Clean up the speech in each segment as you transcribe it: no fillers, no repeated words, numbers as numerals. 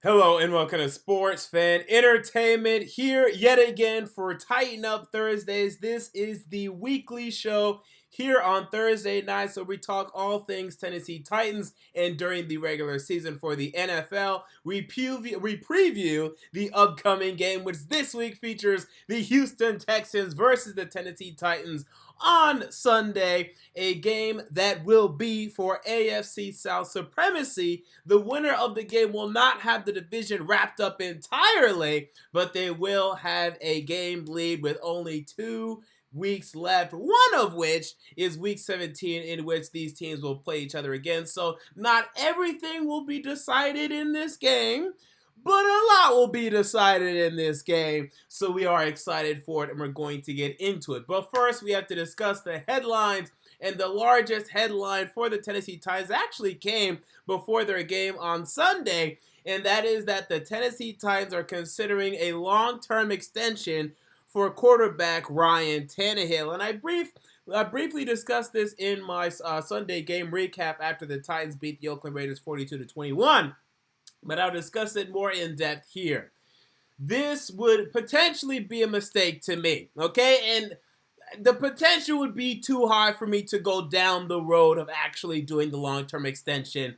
Hello and welcome to Sports Fan Entertainment here yet again for Tighten Up Thursdays. This is the weekly show here on Thursday night, so we talk all things Tennessee Titans, and during the regular season for the NFL, we preview the upcoming game, which this week features the Houston Texans versus the Tennessee Titans on Sunday, a game that will be for AFC South supremacy. The winner of the game will not have the division wrapped up entirely, but they will have a game lead with only 2 weeks left, one of which is week 17, in which these teams will play each other again. So not everything will be decided in this game, but a lot will be decided in this game, so we are excited for it, and we're going to get into it. But first, we have to discuss the headlines, and the largest headline for the Tennessee Titans actually came before their game on Sunday, and that is that the Tennessee Titans are considering a long-term extension for quarterback Ryan Tannehill. And I briefly discussed this in my Sunday game recap after the Titans beat the Oakland Raiders 42-21. But I'll discuss it more in depth here. This would potentially be a mistake to me, okay? And the potential would be too high for me to go down the road of actually doing the long-term extension.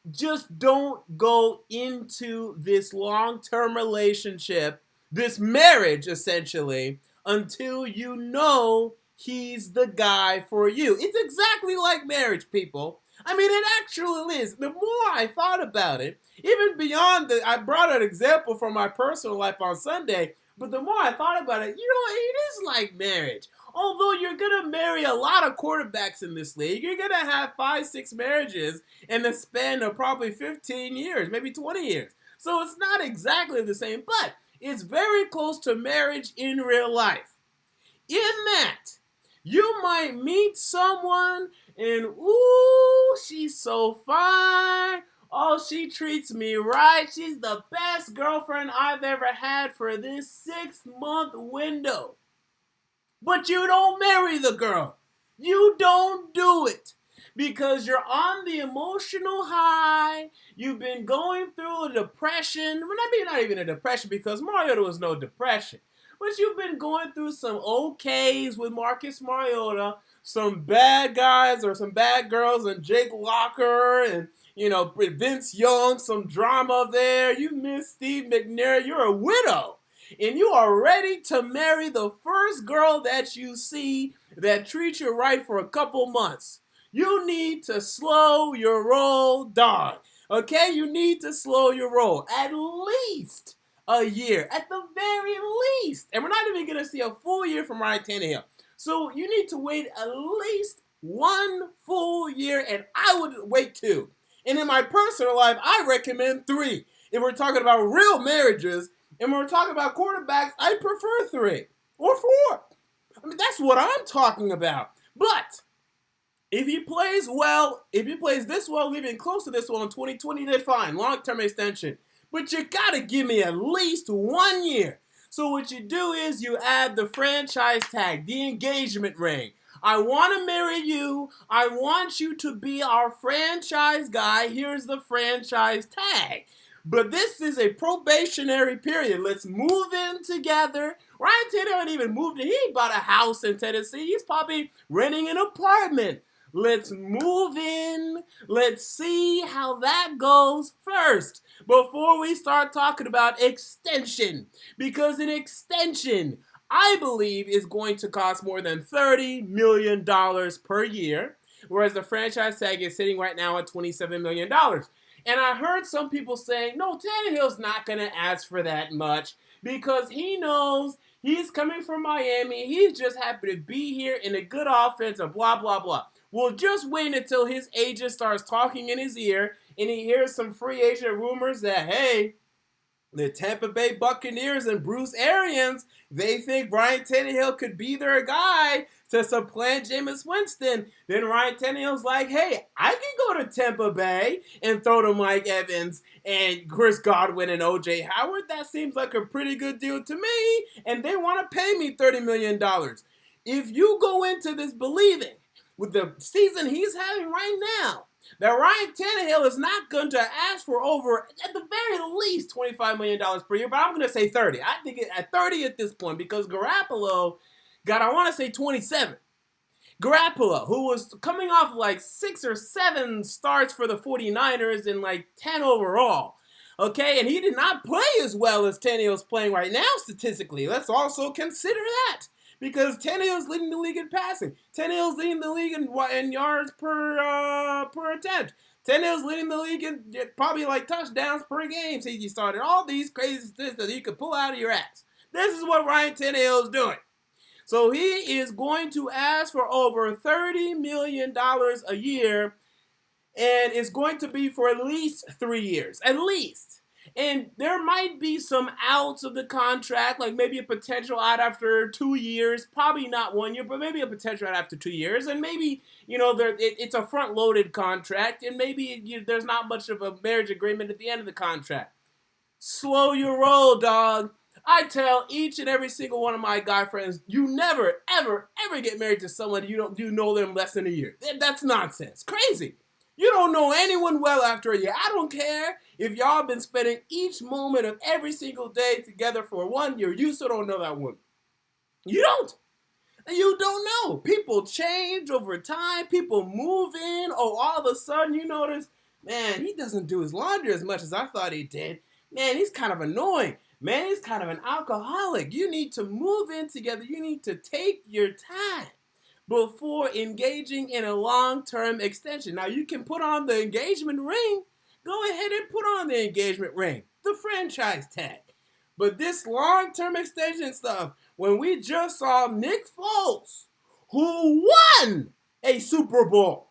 Just don't go into this long-term relationship, this marriage essentially, until you know he's the guy for you. It's exactly like marriage, people. I mean, it actually is. The more I thought about it, even beyond I brought an example from my personal life on Sunday, but the more I thought about it, it is like marriage. Although you're going to marry a lot of quarterbacks in this league, you're going to have 5-6 marriages in the span of probably 15 years, maybe 20 years. So it's not exactly the same, but it's very close to marriage in real life. In that, you might meet someone and, ooh, she's so fine. Oh, she treats me right. She's the best girlfriend I've ever had for this 6-month window. But you don't marry the girl. You don't do it. Because you're on the emotional high. You've been going through a depression. Well, maybe not even a depression, because Mariota was no depression. But you've been going through some okays with Marcus Mariota, some bad guys or some bad girls, and Jake Locker and, Vince Young, some drama there. You miss Steve McNair. You're a widow. And you are ready to marry the first girl that you see that treats you right for a couple months. You need to slow your roll, dog. Okay? You need to slow your roll. At least a year. At the very least. And we're not even going to see a full year from Ryan Tannehill. So you need to wait at least 1 full year, and I would wait 2. And in my personal life, I recommend 3. If we're talking about real marriages, and when we're talking about quarterbacks, I prefer 3 or 4. I mean, that's what I'm talking about. But if he plays well, if he plays this well, even close to this well in 2020, then fine, long-term extension. But you gotta give me at least 1 year. So what you do is you add the franchise tag, the engagement ring. I want to marry you. I want you to be our franchise guy. Here's the franchise tag. But this is a probationary period. Let's move in together. Ryan Tannehill ain't even moved in. He bought a house in Tennessee. He's probably renting an apartment. Let's move in. Let's see how that goes first before we start talking about extension. Because an extension, I believe, is going to cost more than $30 million per year, whereas the franchise tag is sitting right now at $27 million. And I heard some people saying, no, Tannehill's not going to ask for that much because he knows he's coming from Miami. He's just happy to be here in a good offense and blah, blah, blah. Well, just wait until his agent starts talking in his ear and he hears some free agent rumors that, hey, the Tampa Bay Buccaneers and Bruce Arians, they think Ryan Tannehill could be their guy to supplant Jameis Winston. Then Ryan Tannehill's like, hey, I can go to Tampa Bay and throw to Mike Evans and Chris Godwin and O.J. Howard. That seems like a pretty good deal to me, and they want to pay me $30 million. If you go into this believing with the season he's having right now, that Ryan Tannehill is not going to ask for over, at the very least, $25 million per year, but I'm going to say 30. I think at 30 at this point, because Garoppolo got, I want to say 27. Garoppolo, who was coming off like 6 or 7 starts for the 49ers and like 10 overall. Okay, and he did not play as well as Tannehill's playing right now statistically. Let's also consider that. Because Tannehill's leading the league in passing. Tannehill's leading the league in yards per attempt. Tannehill's leading the league in probably like touchdowns per game. So he started all these crazy statistics that you could pull out of your ass. This is what Ryan Tannehill is doing. So he is going to ask for over $30 million a year, and it's going to be for at least 3 years. At least. And there might be some outs of the contract, like maybe a potential out after 2 years. Probably not 1 year, but maybe a potential out after 2 years. And maybe, it's a front-loaded contract, and maybe there's not much of a marriage agreement at the end of the contract. Slow your roll, dog. I tell each and every single one of my guy friends, you never, ever, ever get married to someone you know them less than a year. That's nonsense. Crazy. You don't know anyone well after a year. I don't care if y'all been spending each moment of every single day together for 1 year. You still don't know that one. You don't. You don't know. People change over time. People move in. Oh, all of a sudden you notice, man, he doesn't do his laundry as much as I thought he did. Man, he's kind of annoying. Man, he's kind of an alcoholic. You need to move in together. You need to take your time before engaging in a long-term extension. Now, you can put on the engagement ring. Go ahead and put on the engagement ring, the franchise tag. But this long-term extension stuff, when we just saw Nick Foles, who won a Super Bowl,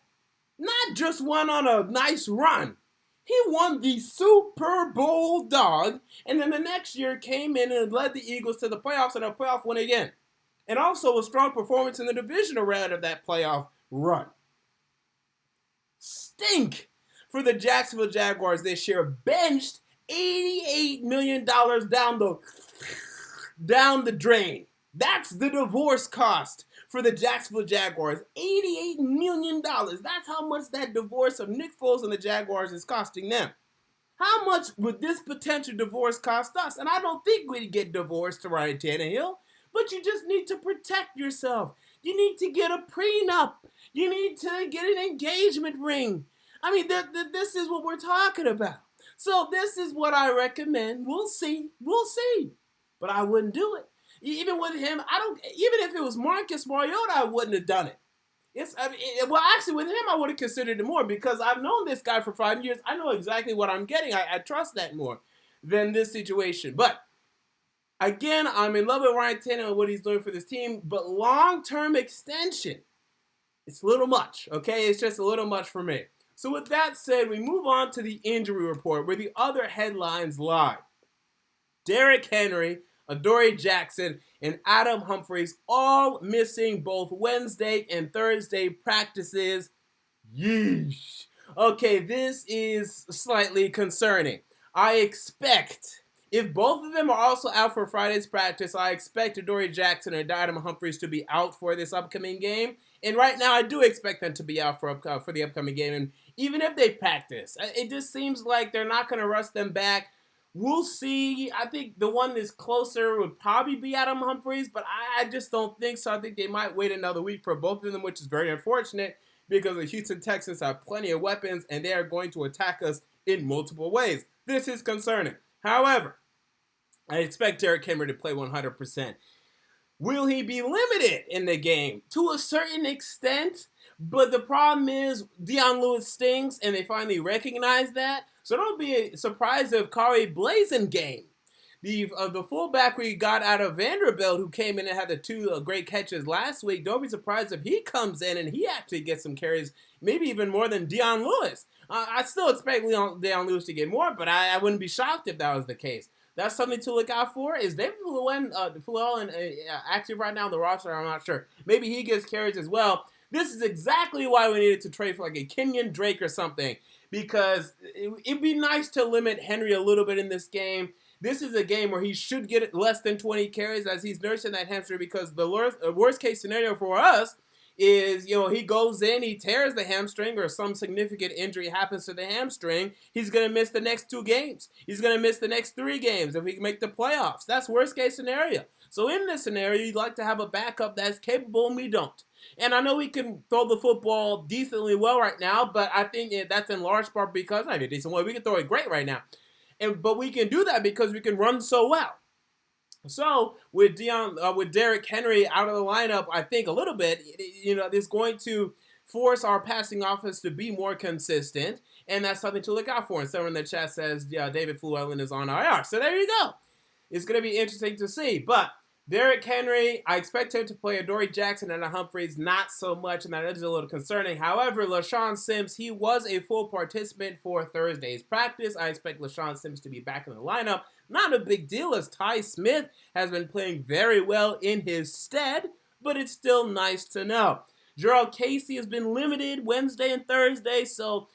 not just won on a nice run, he won the Super Bowl, dog, and then the next year came in and led the Eagles to the playoffs and a playoff win again. And also a strong performance in the divisional round of that playoff run. Stink for the Jacksonville Jaguars this year. Benched $88 million down the drain. That's the divorce cost for the Jacksonville Jaguars. $88 million. That's how much that divorce of Nick Foles and the Jaguars is costing them. How much would this potential divorce cost us? And I don't think we'd get divorced to Ryan Tannehill. But you just need to protect yourself. You need to get a prenup. You need to get an engagement ring. I mean, this is what we're talking about. So this is what I recommend. We'll see. But I wouldn't do it. Even with him, even if it was Marcus Mariota, I wouldn't have done it. Actually, with him, I would have considered it more because I've known this guy for 5 years. I know exactly what I'm getting. I trust that more than this situation. But again, I'm in love with Ryan Tannehill and what he's doing for this team, but long-term extension, it's a little much, okay? It's just a little much for me. So with that said, we move on to the injury report where the other headlines lie. Derrick Henry, Adoree Jackson, and Adam Humphries all missing both Wednesday and Thursday practices. Yeesh. Okay, this is slightly concerning. I expect, if both of them are also out for Friday's practice, I expect Adoree Jackson and Adam Humphries to be out for this upcoming game. And right now, I do expect them to be out for the upcoming game. And even if they practice, it just seems like they're not going to rush them back. We'll see. I think the one that's closer would probably be Adam Humphries, but I just don't think so. I think they might wait another week for both of them, which is very unfortunate because the Houston Texans have plenty of weapons, and they are going to attack us in multiple ways. This is concerning. However, I expect Derrick Henry to play 100%. Will he be limited in the game? To a certain extent, but the problem is Dion Lewis stinks, and they finally recognize that. So don't be surprised if Kari Blazin game. The fullback we got out of Vanderbilt who came in and had the 2 great catches last week, don't be surprised if he comes in and he actually gets some carries, maybe even more than Dion Lewis. I still expect Dion Lewis to get more, but I wouldn't be shocked if that was the case. That's something to look out for. Is David Fluellen active right now on the roster? I'm not sure. Maybe he gets carries as well. This is exactly why we needed to trade for like a Kenyon Drake or something, because it'd be nice to limit Henry a little bit in this game. This is a game where he should get less than 20 carries as he's nursing that hamstring, because the worst case scenario for us is, he goes in, he tears the hamstring or some significant injury happens to the hamstring, he's going to miss the next 2 games. He's going to miss the next 3 games if we can make the playoffs. That's worst case scenario. So in this scenario, you'd like to have a backup that's capable, and we don't. And I know we can throw the football decently well right now, but I think that's in large part because I mean, decent well. We can throw it great right now. But we can do that because we can run so well. So with Derrick Henry out of the lineup, I think a little bit, it's going to force our passing offense to be more consistent, and that's something to look out for. And someone in the chat says, yeah, David Fluellen is on IR. So there you go. It's going to be interesting to see. But Derrick Henry, I expect him to play Adoree Jackson and Humphries, not so much, and that is a little concerning. However, LaShawn Sims, he was a full participant for Thursday's practice. I expect LaShawn Sims to be back in the lineup. Not a big deal, as Ty Smith has been playing very well in his stead, but it's still nice to know. Gerald Casey has been limited Wednesday and Thursday, so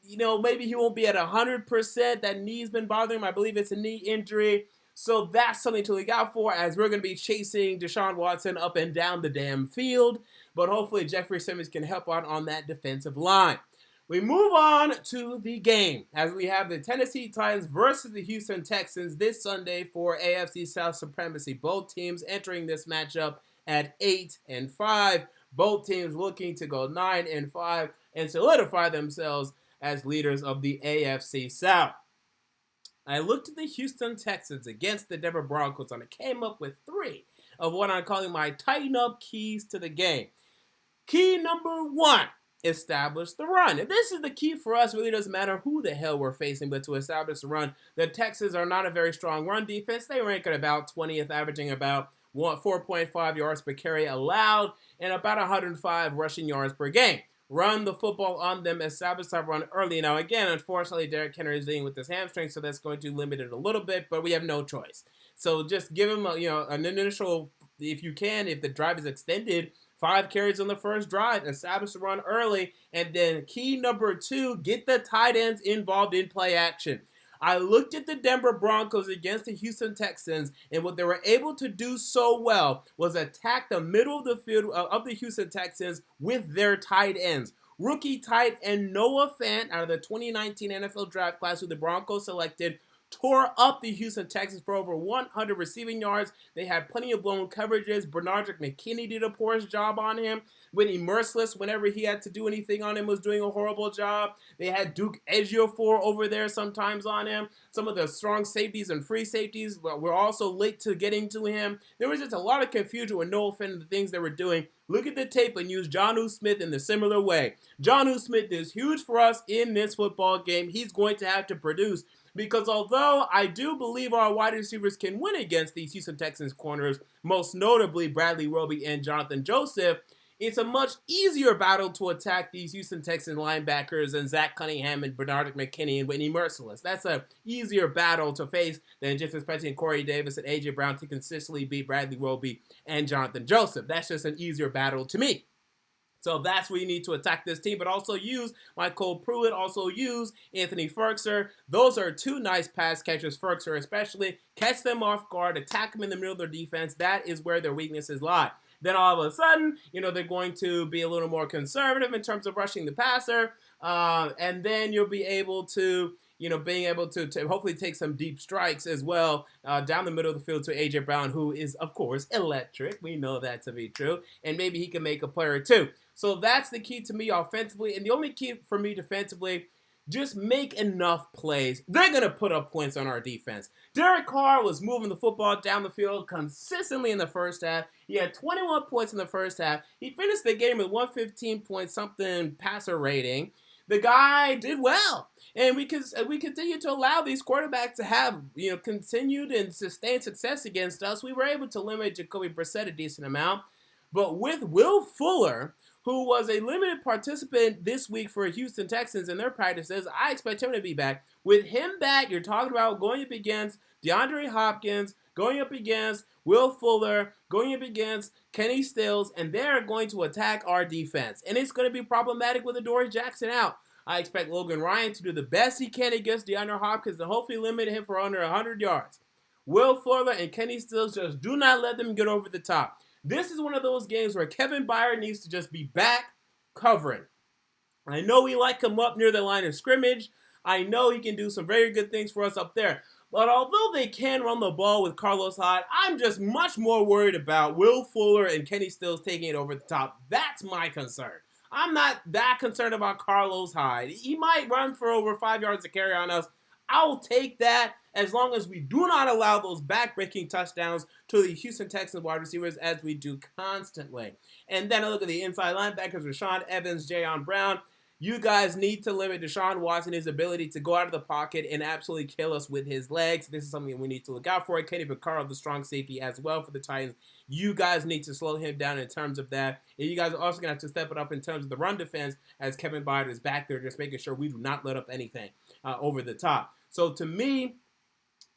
maybe he won't be at 100%. That knee's been bothering him. I believe it's a knee injury. So that's something to look out for, as we're going to be chasing Deshaun Watson up and down the damn field. But hopefully Jeffrey Simmons can help out on that defensive line. We move on to the game, as we have the Tennessee Titans versus the Houston Texans this Sunday for AFC South supremacy. Both teams entering this matchup at 8-5. Both teams looking to go 9-5 and solidify themselves as leaders of the AFC South. I looked at the Houston Texans against the Denver Broncos, and I came up with 3 of what I'm calling my tighten-up keys to the game. Key number 1, establish the run. And this is the key for us. It really doesn't matter who the hell we're facing, but to establish the run. The Texans are not a very strong run defense. They rank at about 20th, averaging about 4.5 yards per carry allowed and about 105 rushing yards per game. Run the football on them, establish that run early. Now, again, unfortunately, Derrick Henry is dealing with his hamstring, so that's going to limit it a little bit, but we have no choice. So just give him an initial, if you can, if the drive is extended, 5 carries on the first drive, establish the run early, and then key number 2, get the tight ends involved in play action. I looked at the Denver Broncos against the Houston Texans, and what they were able to do so well was attack the middle of the field of the Houston Texans with their tight ends. Rookie tight end Noah Fant out of the 2019 NFL draft class, who the Broncos selected, tore up the Houston Texans for over 100 receiving yards. They had plenty of blown coverages. Bernardrick McKinney did a poor job on him. Whitney Merciless, whenever he had to do anything on him, was doing a horrible job. They had Duke Ejiofor over there sometimes on him. Some of the strong safeties and free safeties were also late to getting to him. There was just a lot of confusion with no offense in the things they were doing. Look at the tape and use Jonnu Smith in the similar way. Jonnu Smith is huge for us in this football game. He's going to have to produce. Because although I do believe our wide receivers can win against these Houston Texans corners, most notably Bradley Roby and Jonathan Joseph, it's a much easier battle to attack these Houston Texans linebackers than Zach Cunningham and Bernardrick McKinney and Whitney Merciless. That's an easier battle to face than just expecting Corey Davis and A.J. Brown to consistently beat Bradley Roby and Jonathan Joseph. That's just an easier battle to me. So that's where you need to attack this team, but also use Michael Pruitt, also use Anthony Ferkser. Those are 2 nice pass catchers, Ferkser especially. Catch them off guard, attack them in the middle of their defense. That is where their weaknesses lie. Then all of a sudden, they're going to be a little more conservative in terms of rushing the passer, and then you'll be able to being able to hopefully take some deep strikes as well down the middle of the field to A.J. Brown, who is, of course, electric. We know that to be true. And maybe he can make a play or 2. So that's the key to me offensively. And the only key for me defensively, just make enough plays. They're going to put up points on our defense. Derek Carr was moving the football down the field consistently in the first half. He had 21 points in the first half. He finished the game with 115-point-something passer rating. The guy did well. And we continue to allow these quarterbacks to have, continued and sustained success against us. We were able to limit Jacoby Brissett a decent amount. But with Will Fuller, who was a limited participant this week for Houston Texans in their practices, I expect him to be back. With him back, you're talking about going up against DeAndre Hopkins, going up against Will Fuller, going up against Kenny Stills, and they're going to attack our defense. And it's going to be problematic with Adoree Jackson out. I expect Logan Ryan to do the best he can against DeAndre Hopkins and hopefully limit him for under 100 yards. Will Fuller and Kenny Stills, just do not let them get over the top. This is one of those games where Kevin Byard needs to just be back covering. I know we like him up near the line of scrimmage. I know he can do some very good things for us up there. But although they can run the ball with Carlos Hyde, I'm just much more worried about Will Fuller and Kenny Stills taking it over the top. That's my concern. I'm not that concerned about Carlos Hyde. He might run for over 5 yards to carry on us. I'll take that as long as we do not allow those back-breaking touchdowns to the Houston Texans wide receivers as we do constantly. And then I look at the inside linebackers, Rashaan Evans, Jayon Brown. You guys need to limit Deshaun Watson, his ability to go out of the pocket and absolutely kill us with his legs. This is something we need to look out for. Kenny Vaccaro, the strong safety as well for the Titans. You guys need to slow him down in terms of that. And you guys are also going to have to step it up in terms of the run defense as Kevin Byard is back there just making sure we do not let up anything over the top. So to me,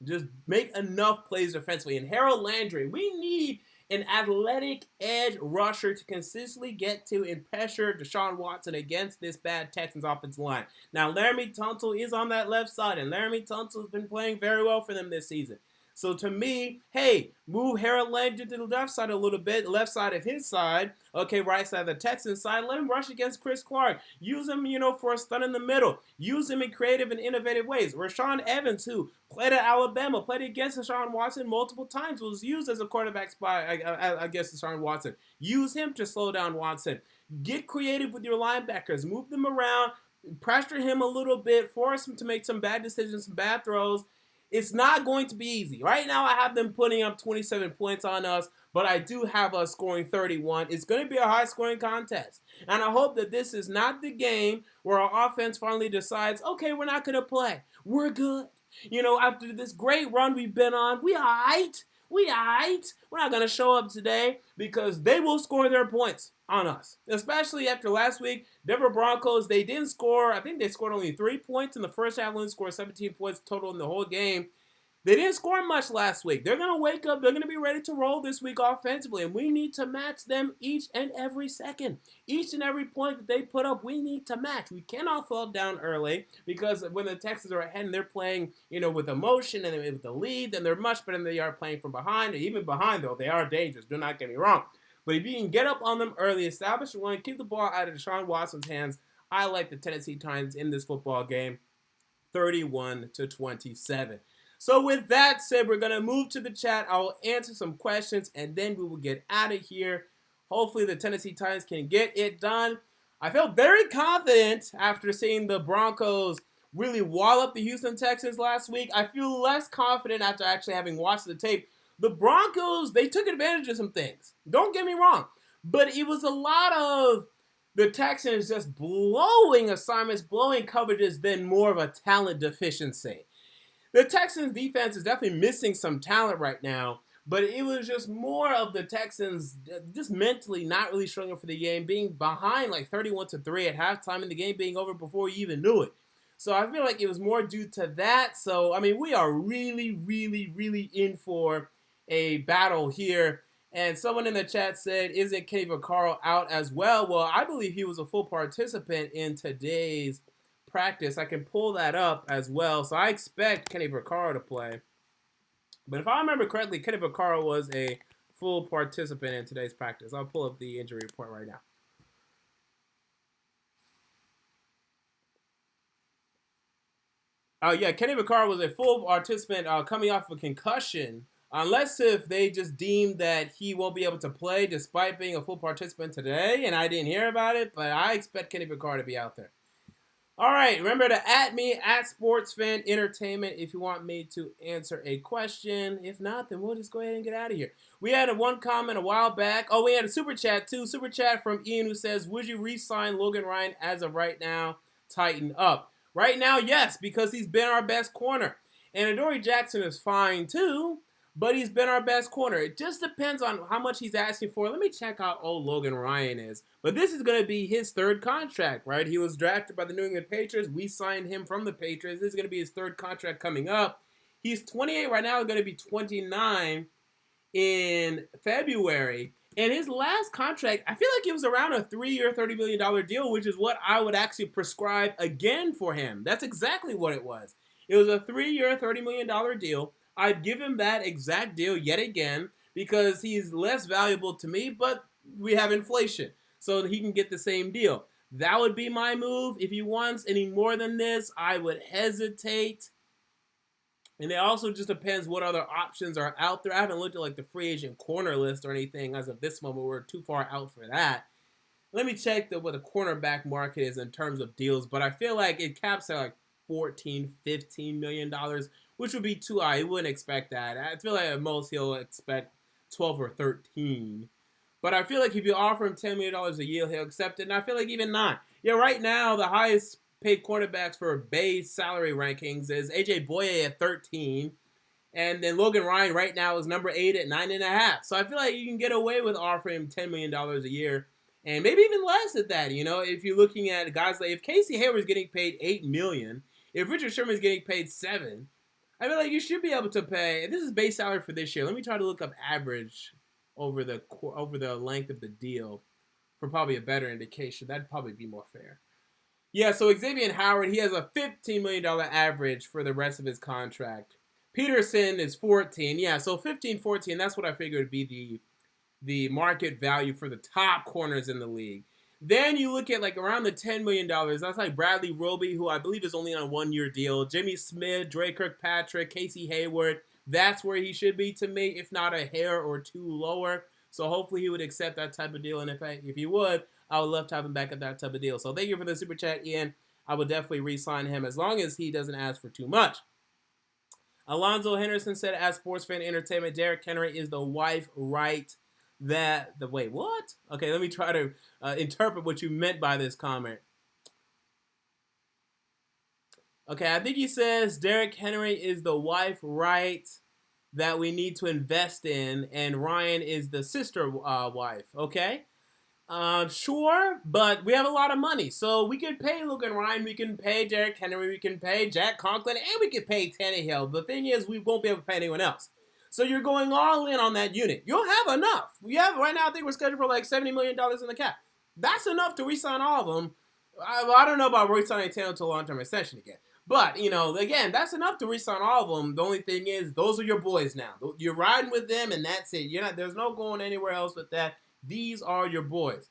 just make enough plays defensively. And Harold Landry, we need an athletic edge rusher to consistently get to and pressure Deshaun Watson against this bad Texans offensive line. Now, Laramie Tunsil is on that left side, and Laramie Tunsil has been playing very well for them this season. So to me, hey, move Harold Landry to the left side a little bit, left side of his side, okay, right side of the Texans side. Let him rush against Chris Clark. Use him, for a stun in the middle. Use him in creative and innovative ways. Rashaan Evans, who played at Alabama, played against Deshaun Watson multiple times, was used as a quarterback spy against Deshaun Watson. Use him to slow down Watson. Get creative with your linebackers. Move them around. Pressure him a little bit. Force him to make some bad decisions, some bad throws. It's not going to be easy. Right now, I have them putting up 27 points on us, but I do have us scoring 31. It's going to be a high-scoring contest. And I hope that this is not the game where our offense finally decides, okay, we're not going to play. We're good. After this great run we've been on, we all right. We're not going to show up today because they will score their points on us. Especially after last week, Denver Broncos, they didn't score. I think they scored only 3 points in the first half. Only scored 17 points total in the whole game. They didn't score much last week. They're going to wake up. They're going to be ready to roll this week offensively, and we need to match them each and every second. Each and every point that they put up, we need to match. We cannot fall down early because when the Texans are ahead and they're playing, with emotion and with the lead, then they're much better than they are playing from behind. And even behind, though, they are dangerous. Do not get me wrong. But if you can get up on them early, establish one, keep the ball out of Deshaun Watson's hands, I like the Tennessee Titans in this football game, 31-27. So with that said, we're going to move to the chat. I will answer some questions, and then we will get out of here. Hopefully the Tennessee Titans can get it done. I felt very confident after seeing the Broncos really wall up the Houston Texans last week. I feel less confident after actually having watched the tape. The Broncos, they took advantage of some things. Don't get me wrong. But it was a lot of the Texans just blowing assignments, blowing coverages, than more of a talent deficiency. The Texans defense is definitely missing some talent right now, but it was just more of the Texans just mentally not really showing up for the game, being behind like 31-3 at halftime and the game being over before you even knew it. So I feel like it was more due to that. So, we are really, really, really in for a battle here. And someone in the chat said, isn't Kenny Vaccaro out as well? Well, I believe he was a full participant in today's practice. I can pull that up as well. So I expect Kenny Vaccaro to play. But if I remember correctly, Kenny Vaccaro was a full participant in today's practice. I'll pull up the injury report right now. Kenny Vaccaro was a full participant coming off of a concussion. Unless if they just deem that he won't be able to play despite being a full participant today, and I didn't hear about it, but I expect Kenny Vaccaro to be out there. All right, remember to @ me, @SportsFanEntertainment, if you want me to answer a question. If not, then we'll just go ahead and get out of here. We had one comment a while back. Oh, we had a super chat, too. Super chat from Ian, who says, would you re-sign Logan Ryan as of right now? Tighten up. Right now, yes, because he's been our best corner. And Adoree Jackson is fine, too, but he's been our best corner. It just depends on how much he's asking for. Let me check how old Logan Ryan is. But this is going to be his third contract, right? He was drafted by the New England Patriots. We signed him from the Patriots. This is going to be his third contract coming up. He's 28 right now. He's going to be 29 in February. And his last contract, I feel like it was around a 3-year, $30 million deal, which is what I would actually prescribe again for him. That's exactly what it was. It was a 3-year, $30 million deal. I'd give him that exact deal yet again because he's less valuable to me, but we have inflation, so he can get the same deal. That would be my move. If he wants any more than this, I would hesitate. And it also just depends what other options are out there. I haven't looked at like the free agent corner list or anything as of this moment. We're too far out for that. Let me check what the cornerback market is in terms of deals, but I feel like it caps at like $14-15 million, which would be too high. He wouldn't expect that. I feel like at most he'll expect 12 or 13. But I feel like if you offer him $10 million a year, he'll accept it. And I feel like even not. Yeah, right now, the highest paid cornerbacks for base salary rankings is A.J. Boye at 13. And then Logan Ryan right now is number 8 at 9.5. So I feel like you can get away with offering him $10 million a year. And maybe even less at that, if you're looking at guys like, if Casey Hayward's getting paid $8 million, if Richard Sherman's getting paid $7 million, I feel like you should be able to pay. This is base salary for this year. Let me try to look up average over the length of the deal for probably a better indication. That'd probably be more fair. Yeah, so Xavier Howard, he has a $15 million average for the rest of his contract. Peterson is 14. Yeah, so 15, 14, that's what I figured would be the market value for the top corners in the league. Then you look at like around the $10 million. That's like Bradley Roby, who I believe is only on a 1-year deal. Jimmy Smith, Dre Kirkpatrick, Casey Hayward. That's where he should be to me, if not a hair or two lower. So hopefully he would accept that type of deal. And if he would, I would love to have him back at that type of deal. So thank you for the super chat, Ian. I would definitely re-sign him as long as he doesn't ask for too much. Alonzo Henderson said, as sports fan entertainment, Derrick Henry is the wife right wait, what? Okay, let me try to interpret what you meant by this comment. Okay, I think he says Derrick Henry is the wife right that we need to invest in, and Ryan is the sister wife. Okay, sure, but we have a lot of money, so we can pay Logan Ryan, we can pay Derrick Henry, we can pay Jack Conklin, and we can pay Tannehill. The thing is, we won't be able to pay anyone else. So you're going all in on that unit. You'll have enough. We have right now. I think we're scheduled for like $70 million in the cap. That's enough to re-sign all of them. I don't know about re-signing Tannehill to a long-term extension again. But, again, that's enough to re-sign all of them. The only thing is, those are your boys now. You're riding with them, and that's it. There's no going anywhere else with that. These are your boys.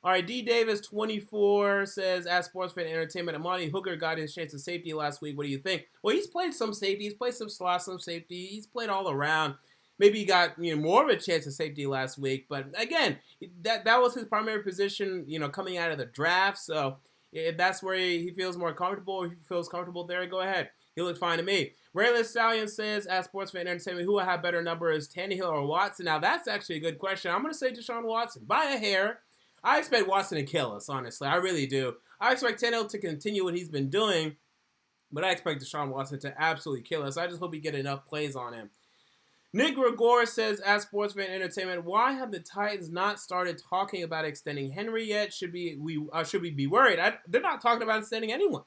All right, D. Davis, 24, says, as sports fan entertainment, Amani Hooker got his chance of safety last week. What do you think? Well, he's played some safety. He's played some slot, some safety. He's played all around. Maybe he got more of a chance of safety last week. But, again, that was his primary position, coming out of the draft. So if that's where he feels more comfortable, if he feels comfortable there, go ahead. He looked fine to me. Rayless Stallion says, as sports fan entertainment, who will have better numbers, Tannehill or Watson? Now, that's actually a good question. I'm going to say Deshaun Watson by a hair. I expect Watson to kill us, honestly. I really do. I expect Tannehill to continue what he's been doing, but I expect Deshaun Watson to absolutely kill us. I just hope we get enough plays on him. Nick Gregor says, as sports fan entertainment, why have the Titans not started talking about extending Henry yet? Should we be worried? They're not talking about extending anyone.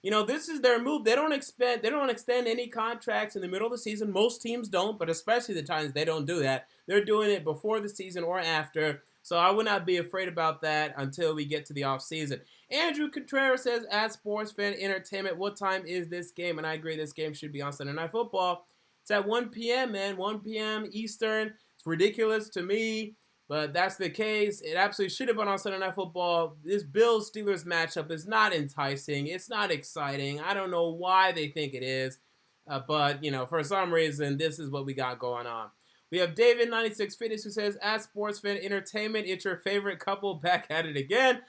This is their move. They don't extend any contracts in the middle of the season. Most teams don't, but especially the Titans, they don't do that. They're doing it before the season or after. So I would not be afraid about that until we get to the offseason. Andrew Contreras says, as sports fan entertainment, what time is this game? And I agree, this game should be on Sunday Night Football. It's at 1 p.m., man. 1 p.m. Eastern. It's ridiculous to me, but that's the case. It absolutely should have been on Sunday Night Football. This Bills-Steelers matchup is not enticing. It's not exciting. I don't know why they think it is, but, for some reason, this is what we got going on. We have David96 Fitness who says, as sports fan entertainment, it's your favorite couple back at it again.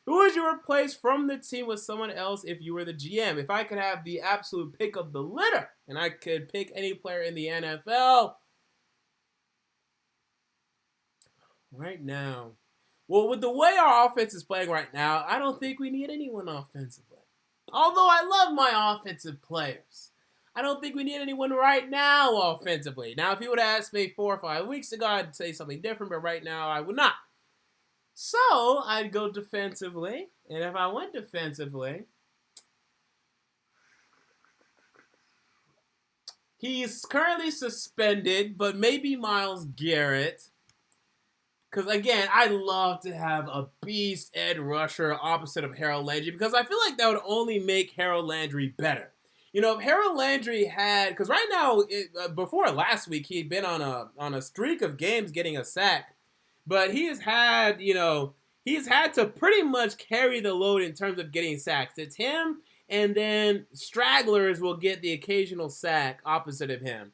Who would you replace from the team with someone else if you were the GM? If I could have the absolute pick of the litter and I could pick any player in the NFL right now. Well, with the way our offense is playing right now, I don't think we need anyone offensively. Although I love my offensive players. I don't think we need anyone right now offensively. Now, if you would have asked me 4 or 5 weeks ago, I'd say something different, but right now I would not. So, I'd go defensively, and if I went defensively, he's currently suspended, but maybe Myles Garrett. Because, again, I'd love to have a beast edge rusher opposite of Harold Landry, because I feel like that would only make Harold Landry better. If Harold Landry had, because right now, before last week, he'd been on a streak of games getting a sack, but he's had to pretty much carry the load in terms of getting sacks. It's him, and then stragglers will get the occasional sack opposite of him.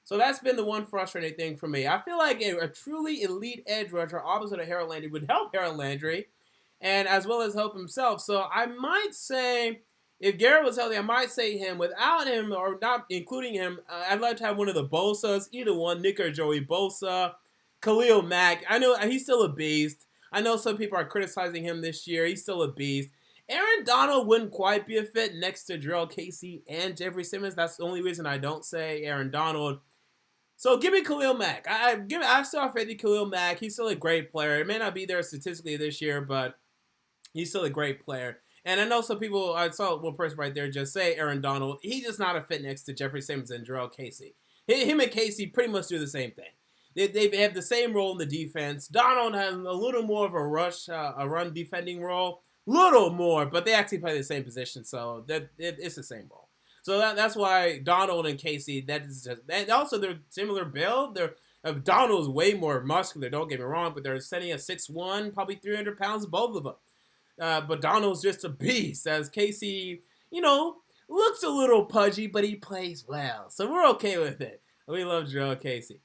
So that's been the one frustrating thing for me. I feel like a truly elite edge rusher opposite of Harold Landry would help Harold Landry, and as well as help himself. So I might say, if Garrett was healthy, I might say him. Without him, or not including him, I'd like to have one of the Bosas, either one, Nick or Joey Bosa, Khalil Mack. I know he's still a beast. I know some people are criticizing him this year. He's still a beast. Aaron Donald wouldn't quite be a fit next to Jurrell Casey and Jeffrey Simmons. That's the only reason I don't say Aaron Donald. So give me Khalil Mack. I still have faith in Khalil Mack. He's still a great player. It may not be there statistically this year, but he's still a great player. And I know some people, I saw one person right there just say Aaron Donald. He's just not a fit next to Jeffrey Simmons and Jurrell Casey. Him and Casey pretty much do the same thing. They have the same role in the defense. Donald has a little more of a run defending role. Little more, but they actually play the same position, so it's the same role. So that's why Donald and Casey, and also they're similar build. Donald's way more muscular, don't get me wrong, but they're setting at 6'1", probably 300 pounds, both of them. But Donald's just a beast, as Casey, looks a little pudgy, but he plays well. So we're okay with it. We love Jurrell Casey.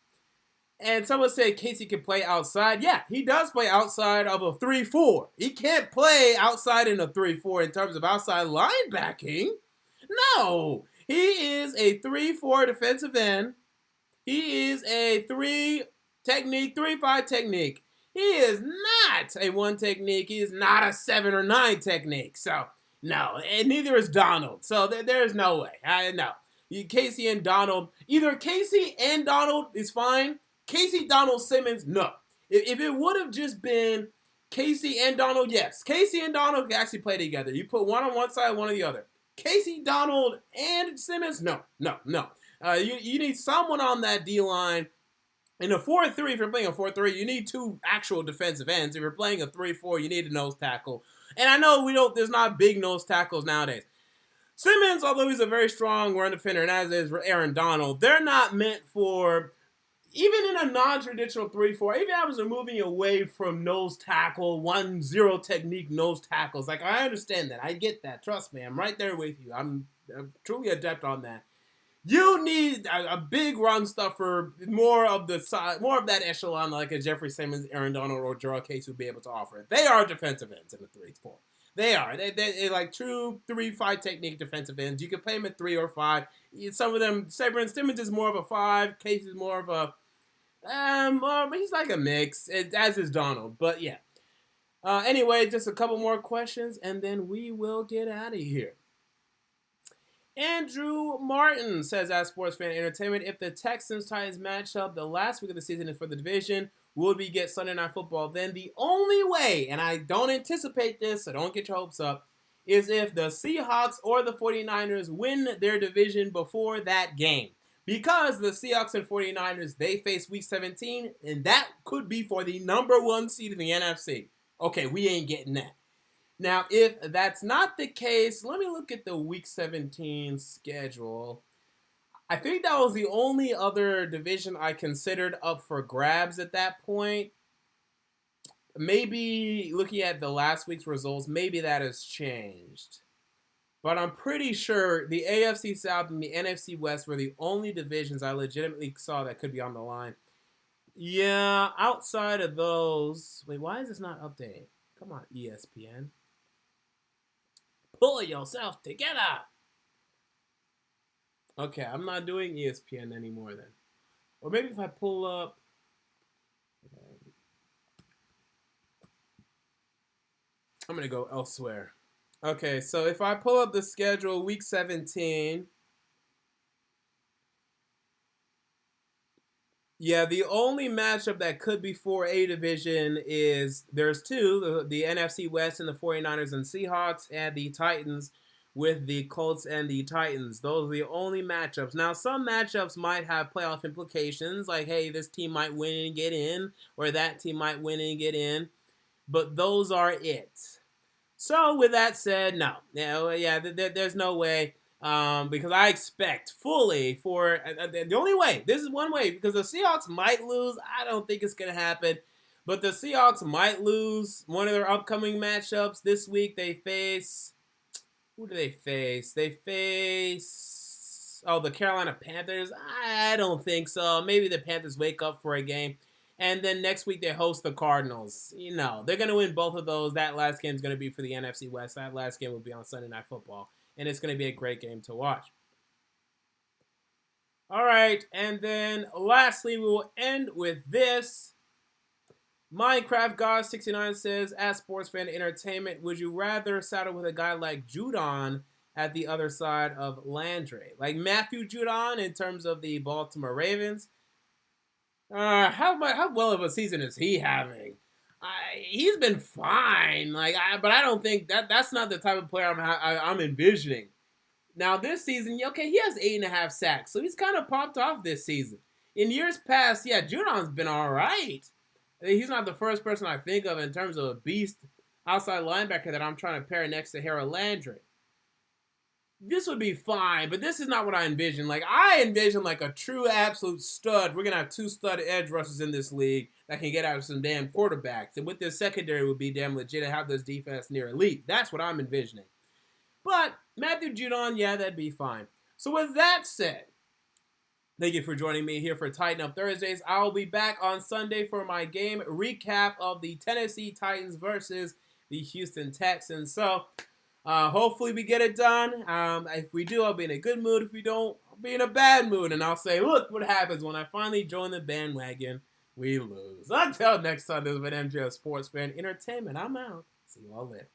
And someone said Casey can play outside. Yeah, he does play outside of a 3-4. He can't play outside in a 3-4 in terms of outside linebacking. No, he is a 3-4 defensive end. He is a 3-5 technique. He is not a 1 technique. He is not a 7 or 9 technique. So, no, and neither is Donald. So there's no way. No. Casey and Donald, either Casey and Donald is fine. Casey, Donald, Simmons, no. If it would have just been Casey and Donald, yes. Casey and Donald can actually play together. You put one on one side, one on the other. Casey, Donald, and Simmons, no. You need someone on that D-line. In a 4-3, if you're playing a 4-3, you need 2 actual defensive ends. If you're playing a 3-4, you need a nose tackle. And I know there's not big nose tackles nowadays. Simmons, although he's a very strong run defender, and as is Aaron Donald, they're not meant for, even in a non-traditional 3-4, even I was moving away from nose tackle, 1-0 technique nose tackles. Like, I understand that. I get that. Trust me. I'm right there with you. I'm truly adept on that. You need a big run stuffer, more of that echelon like a Jeffrey Simmons, Aaron Donald, or Jurrell Casey would be able to offer. They are defensive ends in the 3-4. They are. They're like true 3-5 technique defensive ends. You can play them at 3 or 5. Some of them, Simmons is more of a 5. Casey is more of a, he's like a mix, as is Donald. But yeah. Anyway, just a couple more questions, and then we will get out of here. Andrew Martin says, as Sports Fan Entertainment, if the Texans-Titans matchup the last week of the season is for the division, will we get Sunday Night Football? Then the only way, and I don't anticipate this, so don't get your hopes up, is if the Seahawks or the 49ers win their division before that game. Because the Seahawks and 49ers, they face Week 17, and that could be for the number 1 seed in the NFC. Okay, we ain't getting that. Now, if that's not the case, let me look at the Week 17 schedule. I think that was the only other division I considered up for grabs at that point. Maybe looking at the last week's results, maybe that has changed. But I'm pretty sure the AFC South and the NFC West were the only divisions I legitimately saw that could be on the line. Yeah, outside of those... Wait, why is this not updated? Come on, ESPN. Pull yourself together. Okay, I'm not doing ESPN anymore then. Or maybe if I pull up... I'm going to go elsewhere. Okay, so if I pull up the schedule, Week 17... Yeah, the only matchup that could be for a division is, there's 2, the NFC West and the 49ers and Seahawks, and the Titans with the Colts and the Titans. Those are the only matchups. Now, some matchups might have playoff implications, like, hey, this team might win and get in, or that team might win and get in, but those are it. So, with that said, no. Yeah, there's no way. Because I expect fully for the only way. This is one way because the Seahawks might lose. I don't think it's gonna happen, but the Seahawks might lose one of their upcoming matchups this week. They face who do they face? They face the Carolina Panthers. I don't think so. Maybe the Panthers wake up for a game. And then next week they host the Cardinals. They're going to win both of those. That last game is going to be for the NFC West. That last game will be on Sunday Night Football. And it's going to be a great game to watch. All right. And then lastly, we will end with this. Minecraft God 69 says, as sports fan entertainment, would you rather saddle with a guy like Judon at the other side of Landry? Like Matthew Judon in terms of the Baltimore Ravens? How well of a season is he having? He's been fine, but I don't think that's not the type of player I'm envisioning. Now this season, okay, he has 8.5 sacks, so he's kind of popped off this season. In years past, yeah, Judon's been all right. He's not the first person I think of in terms of a beast outside linebacker that I'm trying to pair next to Harold Landry. This would be fine, but this is not what I envision. I envision a true absolute stud. We're going to have 2 stud edge rushers in this league that can get out of some damn quarterbacks. And with this secondary would be damn legit and have this defense near elite. That's what I'm envisioning. But Matthew Judon, yeah, that'd be fine. So with that said, thank you for joining me here for Tighten Up Thursdays. I'll be back on Sunday for my game recap of the Tennessee Titans versus the Houston Texans. So hopefully we get it done. If we do, I'll be in a good mood. If we don't, I'll be in a bad mood. And I'll say, look what happens when I finally join the bandwagon. We lose. Until next time, this has been MJ, Sports Fan Entertainment. I'm out. See you all later.